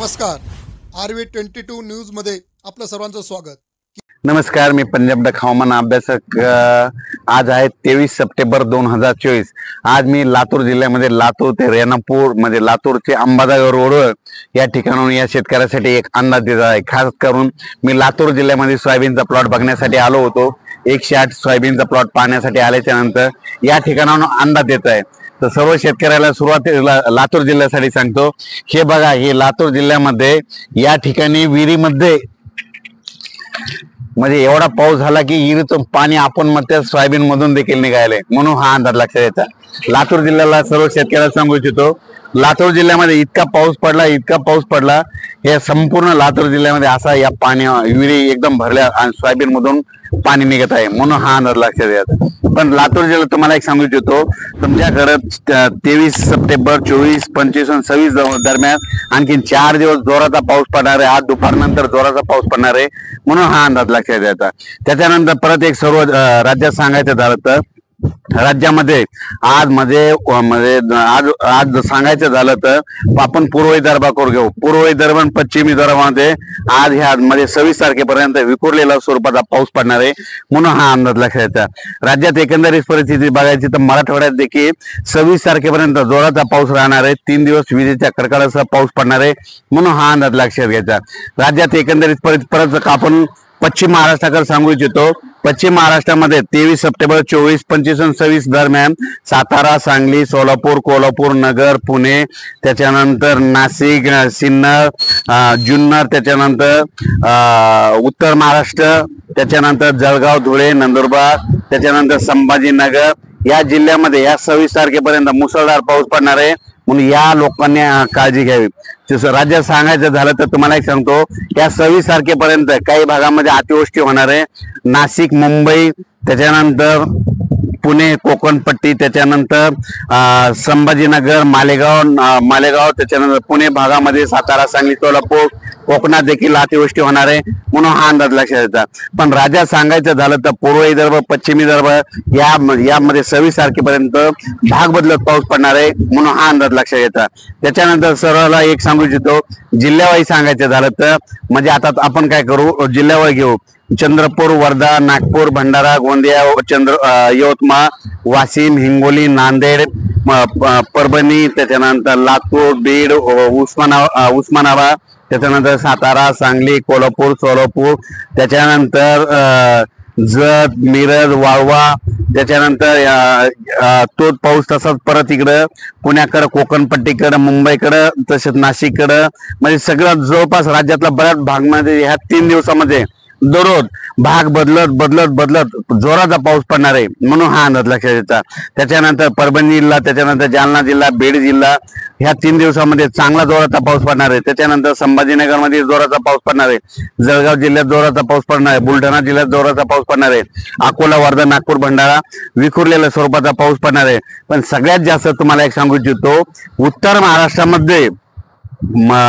नमस्कार. RV22 news मध्ये आपलं सर्वांचं स्वागत. नमस्कार, मी पंजाब डक हवामान अभ्यासक. आज आहे 23 सप्टेंबर 2024. आज मी लातूर जिल्ह्यामध्ये लातूर ते रेणापूर म्हणजे लातूरचे अंबादास रोड या ठिकाणाहून या शेतकऱ्यासाठी एक अंदाज देत आहे. खास करून मी लातूर जिल्ह्यामध्ये सोयाबीनचा प्लॉट बघण्यासाठी आलो होतो. 108 सोयाबीनचा प्लॉट पाहण्यासाठी आल्याच्या नंतर या ठिकाणाहून अंदाज देत आहे. तर सर्व शेतकऱ्याला सुरुवातीला लातूर जिल्ह्यासाठी सांगतो. हे बघा, हे लातूर जिल्ह्यामध्ये या ठिकाणी विहिरीमध्ये म्हणजे एवढा पाऊस झाला की विहिरीतून पाणी आपण मग त्या सोयाबीन मधून देखील निघाले, म्हणून हा अंदाज लक्षात येतात. लातूर जिल्ह्याला सर्व शेतकऱ्याला सांगू इच्छितो, लातूर जिल्ह्यामध्ये इतका पाऊस पडला हे संपूर्ण लातूर जिल्ह्यामध्ये असा या पाणी विहिरी एकदम भरल्या आणि सोयाबीन मधून पाणी निघत आहे, म्हणून हा अंदाज लक्षात येतात. पण लातूर जिल्ह्यात तुम्हाला एक सांगू इच्छितो, तुमच्याकडे 23 सप्टेंबर 24, 25 आणि 26 दरम्यान आणखी 4 दिवस जोराचा पाऊस पडणार आहे. आज दुपारनंतर जोराचा पाऊस पडणार आहे, म्हणून हा अंदाज लक्षात येतात. त्याच्यानंतर परत एक सर्व राज्यात सांगायचं झालं तर राज्यामध्ये आज सांगायचं झालं तर आपण पूर्व विदर्भाकडे घेऊ. पूर्व विदर्भ आणि पश्चिम विदर्भामध्ये आज ह्या मध्ये 26 तारखेपर्यंत विखुरलेला स्वरूपाचा पाऊस पडणार आहे, म्हणून हा अंदाज लक्षात येतात. राज्यात एकंदरीत परिस्थिती बघायची तर मराठवाड्यात देखील 26 तारखेपर्यंत जोराचा पाऊस राहणार आहे. 3 दिवस विजेच्या कडकडासह पाऊस पडणार आहे, म्हणून हा अंदाज लक्षात घ्यायचा. राज्यात एकंदरीत परत आपण पश्चिम महाराष्ट्राकडे सांगू इच्छितो. पश्चिम महाराष्ट्रामध्ये 23 सप्टेंबर 24, 25 आणि 26 दरम्यान सातारा, सांगली, सोलापूर, कोल्हापूर, नगर, पुणे, त्याच्यानंतर नाशिक, सिन्नर, जुन्नर, त्याच्यानंतर उत्तर महाराष्ट्र, त्याच्यानंतर जळगाव, धुळे, नंदुरबार, त्याच्यानंतर संभाजीनगर या जिल्ह्यामध्ये या 26 तारखेपर्यंत मुसळधार पाऊस पडणार आहे, म्हणून या लोकांनी काळजी घ्यावी. राज्यात सांगायचं झालं तर तुम्हाला एक सांगतो, या 26 तारखेपर्यंत काही भागामध्ये अतिवृष्टी होणार आहे. नाशिक, मुंबई, त्याच्यानंतर पुणे, कोकणपट्टी, त्याच्यानंतर संभाजीनगर, मालेगाव, त्याच्यानंतर पुणे भागामध्ये सातारा, सांगली, सोलापूर, कोकणात देखील अतिवृष्टी होणार आहे, म्हणून हा अंदाज लक्षात येतात. पण राज्यात सांगायचं झालं तर पूर्व विदर्भ, पश्चिम विदर्भ यामध्ये 26 तारखेपर्यंत भाग बदलत पाऊस पडणार आहे, म्हणून हा अंदाज लक्षात येतात. त्याच्यानंतर सर्वांना एक सांगू इच्छितो, जिल्ह्यावाईज सांगायचं झालं तर म्हणजे आता आपण काय करू, जिल्ह्यावाईज घेऊ. चंद्रपूर, वर्धा, नागपूर, भंडारा, गोंदिया, यवतमाळ, वाशिम, हिंगोली, नांदेड, परभणी, त्याच्यानंतर लातूर, बीड, उस्मानाबाद, त्याच्यानंतर सातारा, सांगली, कोल्हापूर, सोलापूर, त्याच्यानंतर जत, मिरज, वाळवा, त्याच्यानंतर तोच पाऊस तसाच परत इकडं पुण्याकडं, कोकणपट्टीकडं, मुंबईकडं, तसेच नाशिककडं, म्हणजे सगळं जवळपास राज्यातला बऱ्याच भागमध्ये ह्या 3 दिवसामध्ये दररोज भाग बदलत जोराचा पाऊस पडणार आहे, म्हणून हा अंदाज लक्षात येतात. त्याच्यानंतर परभणी जिल्हा, त्याच्यानंतर जालना जिल्हा, बीड जिल्हा ह्या 3 दिवसामध्ये चांगला जोराचा पाऊस पडणार आहे. त्याच्यानंतर संभाजीनगर मध्ये जोराचा पाऊस पडणार आहे. जळगाव जिल्ह्यात जोराचा पाऊस पडणार आहे. बुलढाणा जिल्ह्यात जोराचा पाऊस पडणार आहे. अकोला, वर्धा, नागपूर, भंडारा विखुरलेल्या स्वरूपाचा पाऊस पडणार आहे. पण सगळ्यात जास्त तुम्हाला एक सांगू इच्छितो, उत्तर महाराष्ट्रामध्ये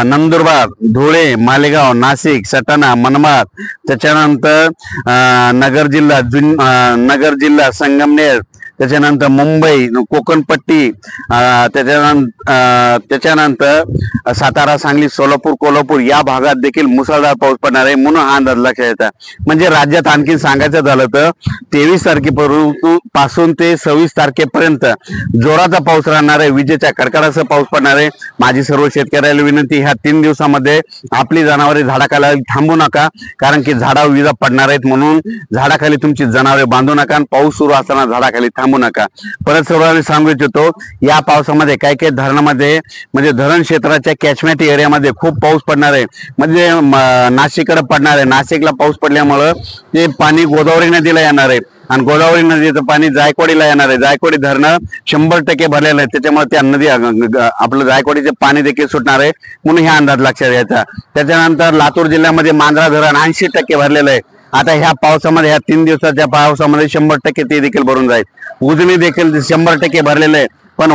नंदुरबार, धुळे, मालेगाव, नाशिक, सटाणा, मनमाड, त्याच्यानंतर नगर जिल्हा, संगमनेर, त्याच्यानंतर मुंबई, कोकणपट्टी, त्याच्यानंतर सातारा, सांगली, सोलापूर, कोल्हापूर या भागात देखील मुसळधार पाऊस पडणार आहे, म्हणून हा अंदाज लक्षात येतात. म्हणजे राज्यात आणखी सांगायचं झालं तर 23 तारखेपासून ते 26 तारखेपर्यंत जोराचा पाऊस राहणार आहे. विजेच्या कडकडासह पाऊस पडणार आहे. माझी सर्व शेतकऱ्याला विनंती, ह्या 3 दिवसामध्ये आपली जनावरे झाडाखाली थांबू नका, कारण की झाडावर विजा पडणार आहेत, म्हणून झाडाखाली तुमची जनावरे बांधू नका आणि पाऊस सुरू असताना झाडाखाली थांबू नका. परत सर्वांना सांगू इच्छितो, या पावसामध्ये काही धरणामध्ये म्हणजे धरण क्षेत्राच्या कॅचमेंट एरियामध्ये खूप पाऊस पडणार आहे. म्हणजे नाशिककडे पडणार आहे. नाशिकला पाऊस पडल्यामुळं ते पाणी गोदावरी नदीला येणार आहे आणि गोदावरी नदीचं पाणी जायकवाडीला येणार आहे. जायकवाडी धरणं 100% भरलेलं आहे, त्याच्यामुळे त्या नदी आपलं जायकवाडीचे पाणी देखील सुटणार आहे, म्हणून हा अंदाज लक्षात घ्यायचा. त्याच्यानंतर लातूर जिल्ह्यामध्ये मांजरा धरण 80% भरलेलं आहे. आता ह्या पावसामध्ये, ह्या 3 दिवसाच्या पावसामध्ये 100% ते देखील भरून जाईल. उजनी देखील 100% भरलेलं आहे. पण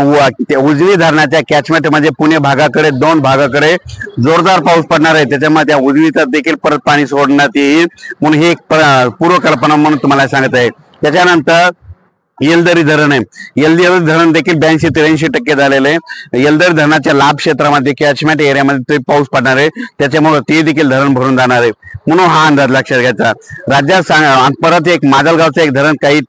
उजनी धरणाच्या कॅचमेंट म्हणजे पुणे भागाकडे 2 भागाकडे जोरदार पाऊस पडणार आहे, त्याच्यामुळे त्या उजनीचा देखील परत पाणी सोडण्यात येईल, म्हणून ही एक पूर्वकल्पना म्हणून तुम्हाला सांगत आहे. त्याच्यानंतर येलदरी धरण आहे. येलदरी धरण देखील 82-83% झालेलं आहे. येलदरी धरणाच्या लाभ क्षेत्रामध्ये कॅचमेंट एरियामध्ये ते पाऊस पडणार आहे, त्याच्यामुळे ते देखील धरण भरून जाणार आहे, म्हणून हा अंदाज लक्षात घ्यायचा. राज्यात परत एक माजलगावचं एक धरण काही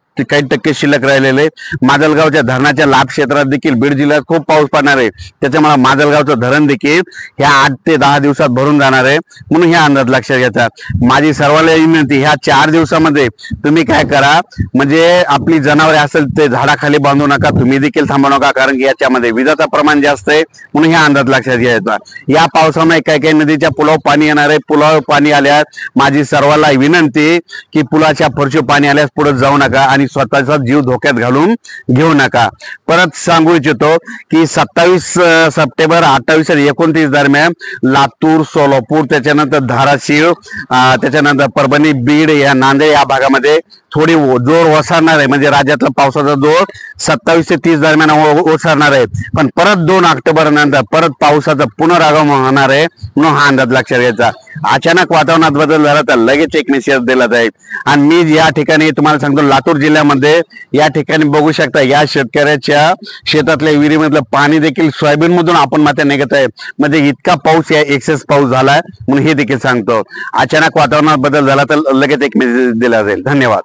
टक्के शिल्लक राहिलेले. माजलगावच्या धरणाच्या लाभ क्षेत्रात देखील बीड जिल्ह्यात खूप पाऊस पडणार आहे, त्याच्यामुळे माजलगावचं धरण देखील ह्या 8 ते 10 दिवसात भरून जाणार आहे, म्हणून ह्या अंदाज लक्षात घ्यायचा. माझी सर्वांना विनंती, ह्या 4 दिवसामध्ये तुम्ही काय करा, म्हणजे आपली जनावरे असेल ते झाडाखाली बांधू नका, तुम्ही देखील थांबू नका, कारण की याच्यामध्ये विजाचं प्रमाण जास्त आहे, म्हणून ह्या अंदाज लक्षात घ्यायचा. या पावसामुळे काही काही नदीच्या पुलावर पाणी येणार आहे. पुलावर पाणी आल्यास माझी सर्वांना विनंती की पुलाच्या फरशी पाणी आल्यास पुढे जाऊ नका आणि स्वतःचा जीव धोक्यात घालून घेऊ नका. परत सांगू इच्छितो की 27 सप्टेंबर 28 आणि 29 दरम्यान लातूर, सोलापूर, त्याच्यानंतर धाराशिव, त्याच्यानंतर परभणी, बीड, या नांदेड या भागामध्ये थोडी जोर ओसरणार आहे. म्हणजे राज्यातला पावसाचा जोर 27 ते 30 दरम्यान ओसरणार आहे, पण परत 2 ऑक्टोबर नंतर परत पावसाचं पुनरागमन होणार आहे, म्हणून हा अंदाज लक्षात घ्यायचा. अचानक वातावरणात बदल झाला तर लगेच एक मेसेज दिला जाईल. आणि मी या ठिकाणी तुम्हाला सांगतो, लातूर जिल्ह्यामध्ये या ठिकाणी बघू शकता, या शेतकऱ्याच्या शेतातल्या विहिरीमधलं पाणी देखील सोयाबीन मधून आपण मात्र निघत आहे. म्हणजे इतका पाऊस, या एक्सेस पाऊस झालाय, म्हणून हे देखील सांगतो. अचानक वातावरणात बदल झाला तर लगेच एक मेसेज दिला जाईल. धन्यवाद.